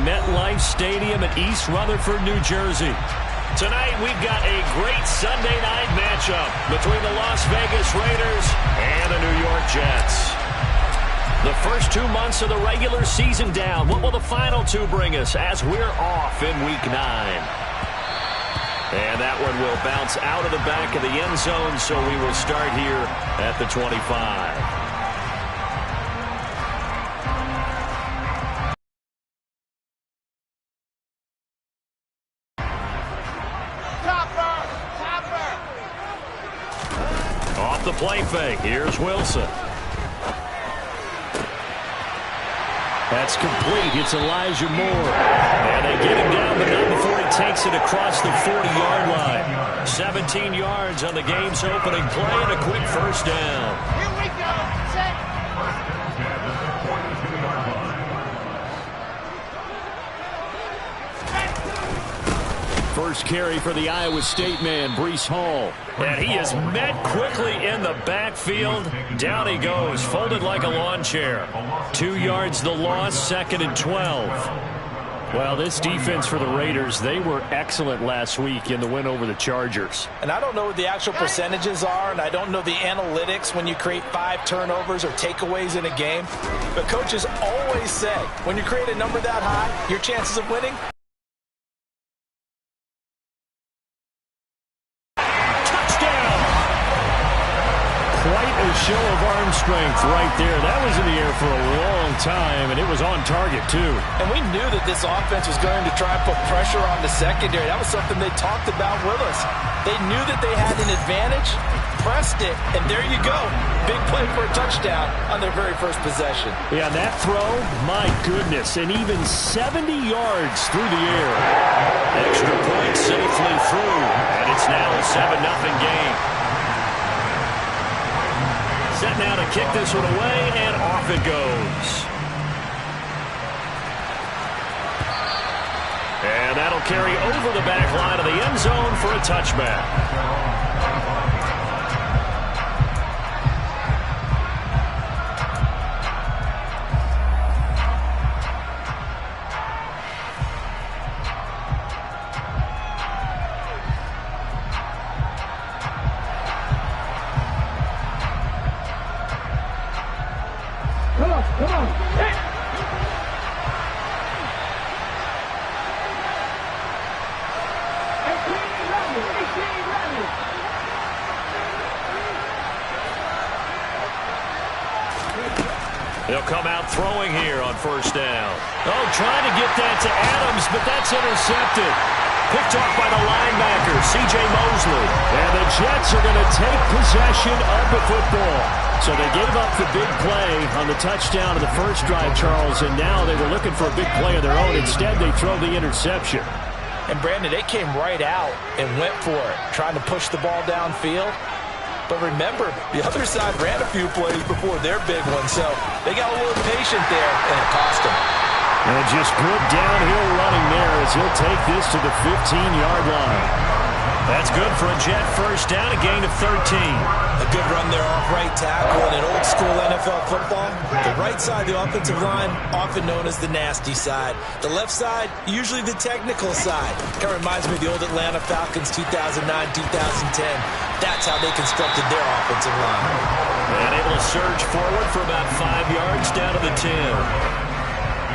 MetLife Stadium in East Rutherford, New Jersey. Tonight, we've got a great Sunday night matchup between the Las Vegas Raiders and the New York Jets. The first 2 months of the regular season down. What will the final two bring us as we're off in Week 9? And that one will bounce out of the back of the end zone, so we will start here at the 25. Off the play fake, here's Wilson. That's complete. It's Elijah Moore. And they get him down, but not before he takes it across the 40-yard line. 17 yards on the game's opening play and a quick first down. Here we go. Set. First carry for the Iowa State man, Breece Hall. And he is met quickly in the backfield. Down he goes, folded like a lawn chair. 2 yards the loss, 2nd and 12. Well, this defense for the Raiders, they were excellent last week in the win over the Chargers. And I don't know what the actual percentages are, and I don't know the analytics when you create 5 turnovers or takeaways in a game. But coaches always say, when you create a number that high, your chances of winning show of arm strength right there. That was in the air for a long time, and it was on target, too. And we knew that this offense was going to try and put pressure on the secondary. That was something they talked about with us. They knew that they had an advantage, pressed it, and there you go. Big play for a touchdown on their very first possession. Yeah, that throw, my goodness, and even 70 yards through the air. Extra point safely through, and it's now a 7-0 game. Set now to kick this one away, and off it goes. And that'll carry over the back line of the end zone for a touchback. They'll come out throwing here on first down. Oh, trying to get that to Adams, but that's intercepted. Picked off by the linebacker, C.J. Mosley. And the Jets are going to take possession of the football. So they gave up the big play on the touchdown of the first drive, Charles, and now they were looking for a big play of their own. Instead, they throw the interception. And, Brandon, they came right out and went for it, trying to push the ball downfield. But remember, the other side ran a few plays before their big one, so they got a little impatient there, and it cost them. And just good downhill running there as he'll take this to the 15-yard line. That's good for a Jet first down, a gain of 13. A good run there off right tackle in an old-school NFL football. The right side of the offensive line, often known as the nasty side. The left side, usually the technical side. Kind of reminds me of the old Atlanta Falcons 2009-2010. That's how they constructed their offensive line. And able to surge forward for about 5 yards down to the 10.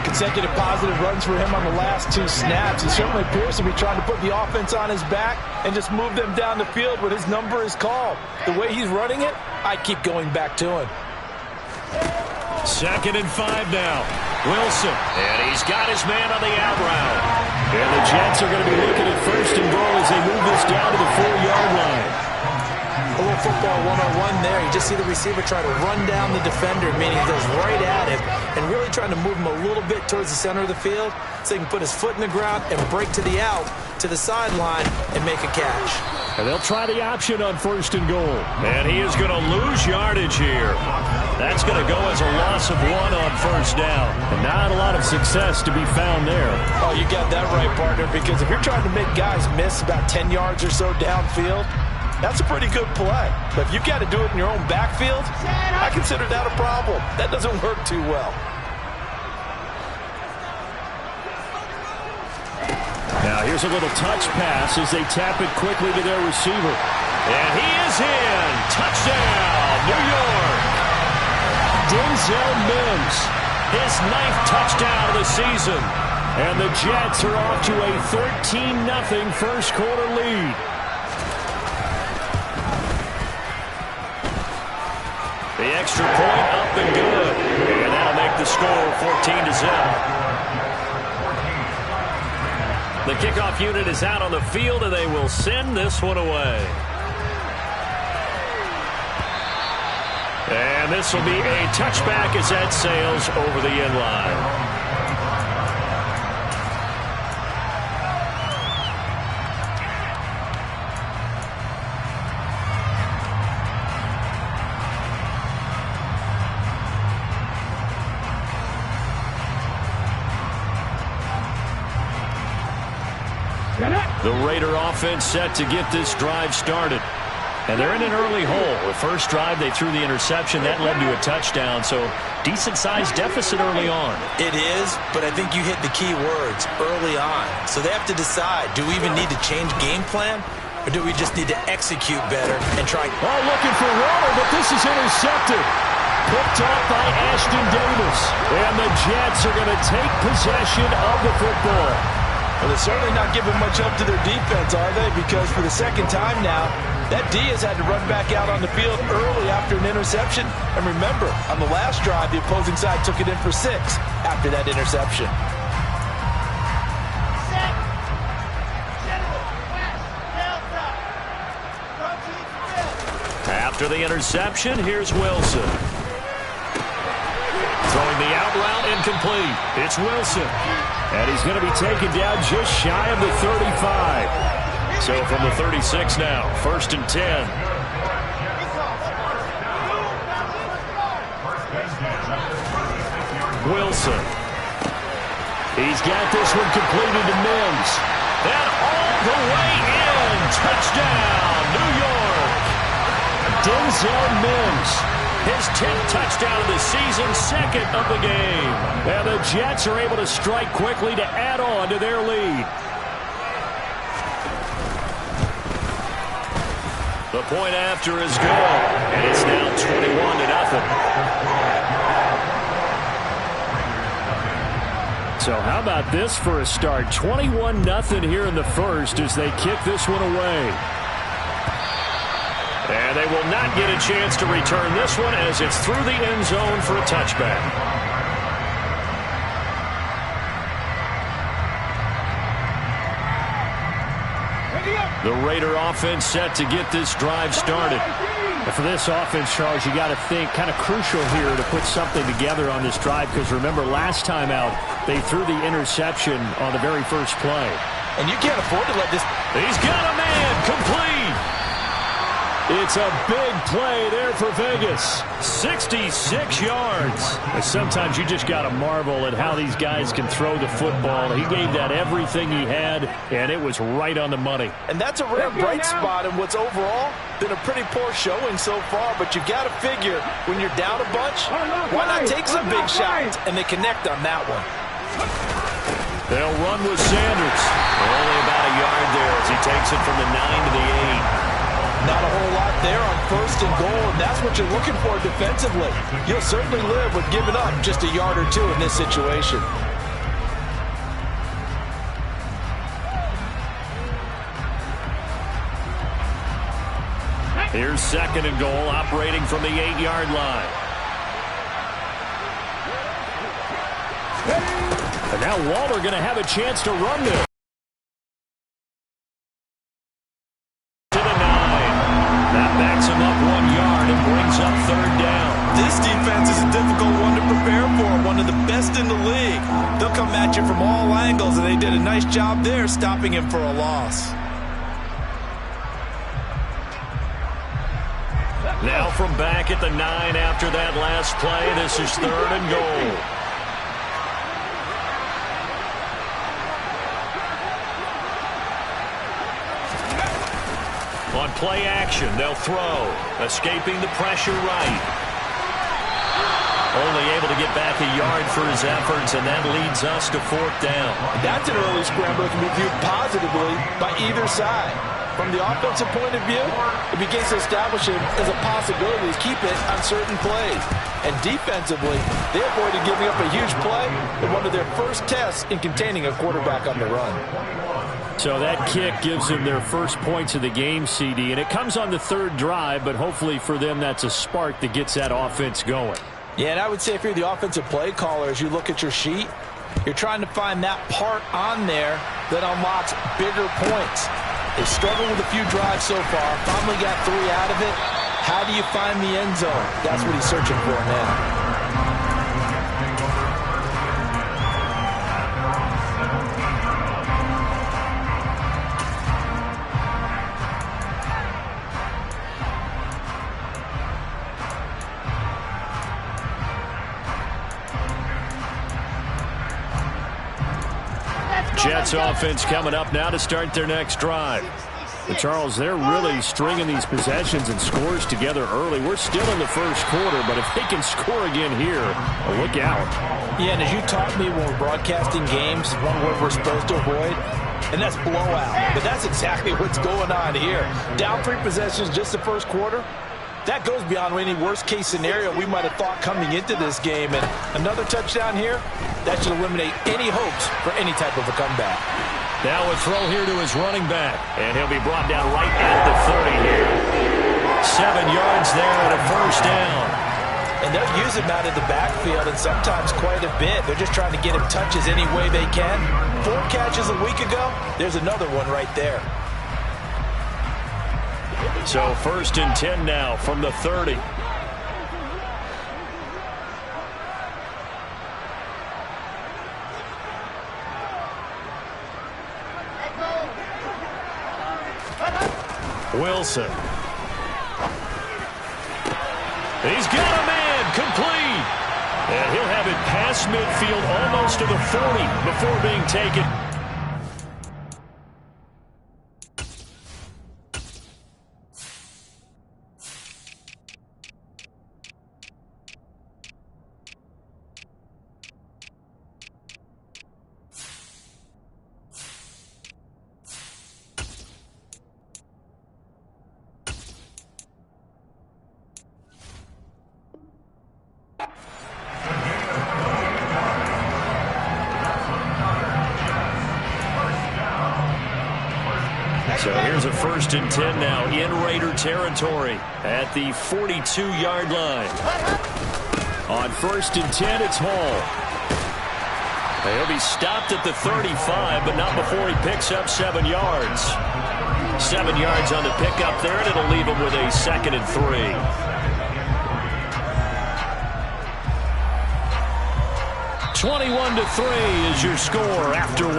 Consecutive positive runs for him on the last 2 snaps. He certainly appears to be trying to put the offense on his back and just move them down the field when his number is called. The way he's running it, I keep going back to him. 2nd and 5 now. Wilson. And he's got his man on the out route. And the Jets are going to be looking at 1st and goal as they move this down to the 4-yard line. A little football one-on-one there. You just see the receiver try to run down the defender, meaning he goes right at him and really trying to move him a little bit towards the center of the field so he can put his foot in the ground and break to the out, to the sideline, and make a catch. And they'll try the option on 1st and goal. And he is going to lose yardage here. That's going to go as a loss of 1 on 1st down. And not a lot of success to be found there. Oh, you got that right, partner, because if you're trying to make guys miss about 10 yards or so downfield, that's a pretty good play. But if you've got to do it in your own backfield, I consider that a problem. That doesn't work too well. Here's a little touch pass as they tap it quickly to their receiver. And he is in. Touchdown, New York. Denzel Mims, his 9th touchdown of the season. And the Jets are off to a 13-0 first quarter lead. The extra point up and good. And that'll make the score 14-0. The kickoff unit is out on the field, and they will send this one away. And this will be a touchback as that sails over the end line. The Raider offense set to get this drive started. And they're in an early hole. The first drive, they threw the interception. That led to a touchdown, so decent-sized deficit early on. It is, but I think you hit the key words, early on. So they have to decide, do we even need to change game plan, or do we just need to execute better and try? Oh, looking for Waller, but this is intercepted. Picked off by Ashton Davis. And the Jets are going to take possession of the football. Well, they're certainly not giving much up to their defense, are they? Because for the second time now, that D has had to run back out on the field early after an interception. And remember, on the last drive, the opposing side took it in for 6 after that interception. After the interception, here's Wilson. Throwing the out route incomplete. It's Wilson. And he's going to be taken down just shy of the 35. So from the 36 now, 1st and 10. Wilson. He's got this one completed to Mims. And all the way in. Touchdown, New York. Denzel Mims. His 10th touchdown of the season, 2nd of the game. And the Jets are able to strike quickly to add on to their lead. The point after is good. And it's now 21-0. So how about this for a start? 21-0 here in the first as they kick this one away. And they will not get a chance to return this one as it's through the end zone for a touchback. The Raider offense set to get this drive started. And for this offense, Charles, you got to think kind of crucial here to put something together on this drive because remember last time out they threw the interception on the very first play. And you can't afford to let this. He's got a man complete. It's a big play there for Vegas. 66 yards. And sometimes you just got to marvel at how these guys can throw the football. He gave that everything he had, and it was right on the money. And that's a rare bright spot in what's overall been a pretty poor showing so far. But you've got to figure when you're down a bunch, why not take some big shots? And they connect on that one. They'll run with Sanders. Only about a yard there as he takes it from the 9 to the 8. Not a whole lot there on 1st and goal, and that's what you're looking for defensively. You'll certainly live with giving up just a yard or 2 in this situation. Here's 2nd and goal, operating from the 8-yard line. And now Waller going to have a chance to run this. To the 9. That backs him up 1 yard and brings up 3rd down. This defense is a difficult one to prepare for, one of the best in the league. They'll come at you from all angles, and they did a nice job there stopping him for a loss. Now from back at the 9 after that last play, this is 3rd and goal. On play action, they'll throw. Escaping the pressure right. Only able to get back a yard for his efforts, and that leads us to 4th down. That's an early scramble that can be viewed positively by either side. From the offensive point of view, it begins to establish it as a possibility to keep it on certain plays. And defensively, they avoided giving up a huge play in one of their first tests in containing a quarterback on the run. So that kick gives them their first points of the game, CD, and it comes on the 3rd drive, but hopefully for them that's a spark that gets that offense going. Yeah, and I would say if you're the offensive play caller, as you look at your sheet, you're trying to find that part on there that unlocks bigger points. They struggled with a few drives so far, finally got 3 out of it. How do you find the end zone? That's what he's searching for now. Jets offense coming up now to start their next drive. But Charles, they're really stringing these possessions and scores together early. We're still in the first quarter, but if they can score again here, look out. Yeah, and as you taught me when we're broadcasting games, one word we're supposed to avoid, and that's blowout. But that's exactly what's going on here. Down 3 possessions just the first quarter. That goes beyond any worst-case scenario we might have thought coming into this game. And another touchdown here, that should eliminate any hopes for any type of a comeback. Now a throw here to his running back, and he'll be brought down right at the 30 here. 7 yards there and a first down. And they'll use him out of the backfield, and sometimes quite a bit. They're just trying to get him touches any way they can. 4 catches a week ago, there's another one right there. So 1st and 10 now from the 30. Wilson. He's got a man complete. And he'll have it past midfield almost to the 40 before being taken. So here's a 1st and 10 now in Raider territory at the 42-yard line. On 1st and 10, it's Hall. He'll be stopped at the 35, but not before he picks up 7 yards. 7 yards on the pickup there, and it'll leave him with a 2nd and 3. (21-3) is your score after 1.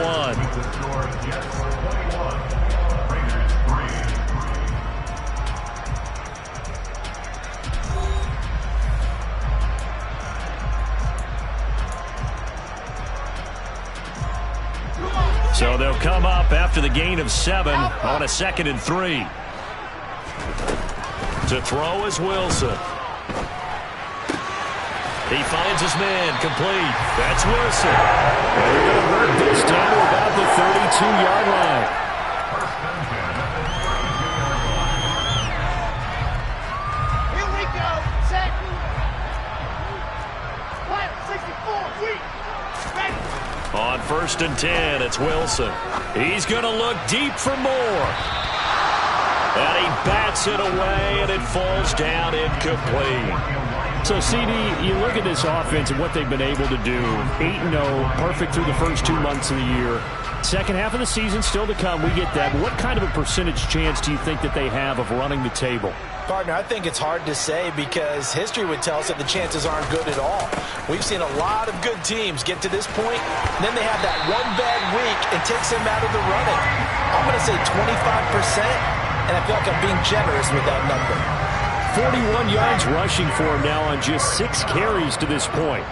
So they'll come up after the gain of 7 on a 2nd and 3. To throw is Wilson. He finds his man complete. That's Wilson. And they're going to work this down to about the 32-yard line. Here we go. Set. 64. Ready. On 1st and 10, it's Wilson. He's going to look deep for more. And he bats it away, and it falls down incomplete. So, CD, you look at this offense and what they've been able to do. 8-0, perfect through the first 2 months of the year. Second half of the season still to come. We get that. But what kind of a percentage chance do you think that they have of running the table? Partner, I think it's hard to say because history would tell us that the chances aren't good at all. We've seen a lot of good teams get to this point, and then they have that one bad week and takes them out of the running. I'm going to say 25%, and I feel like I'm being generous with that number. 41 yards rushing for him now on just 6 carries to this point.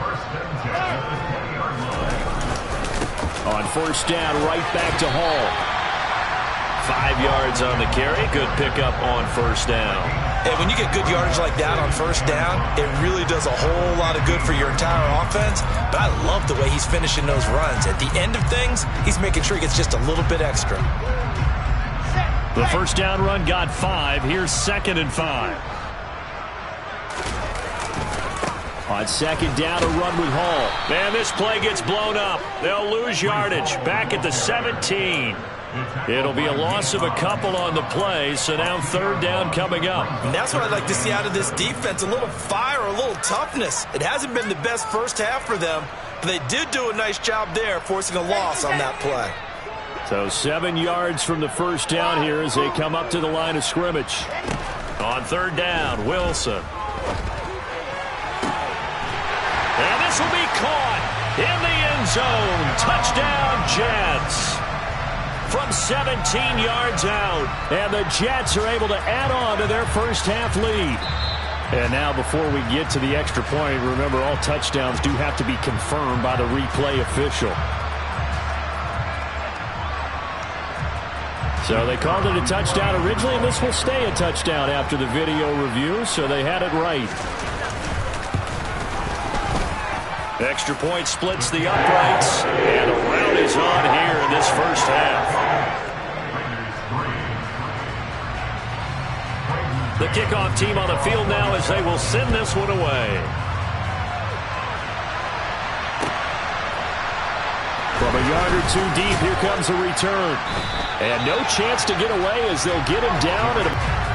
On 1st down, right back to Hall. 5 yards on the carry. Good pickup on 1st down. And when you get good yardage like that on first down, it really does a whole lot of good for your entire offense. But I love the way he's finishing those runs. At the end of things, he's making sure he gets just a little bit extra. The first down run got 5. Here's 2nd and 5. On second down, a run with Hall. Man, this play gets blown up. They'll lose yardage. Back at the 17. It'll be a loss of a couple on the play, so now 3rd down coming up. And that's what I'd like to see out of this defense, a little fire, a little toughness. It hasn't been the best first half for them, but they did do a nice job there, forcing a loss on that play. So 7 yards from the first down here as they come up to the line of scrimmage. On 3rd down, Wilson. And this will be caught in the end zone. Touchdown, Jets. From 17 yards out. And the Jets are able to add on to their first half lead. And now before we get to the extra point, remember all touchdowns do have to be confirmed by the replay official. So they called it a touchdown originally, and this will stay a touchdown after the video review, so they had it right. Extra point splits the uprights, and a rout is on here in this first half. The kickoff team on the field now as they will send this one away. From a yard or two deep, here comes a return. And no chance to get away as they'll get him down at a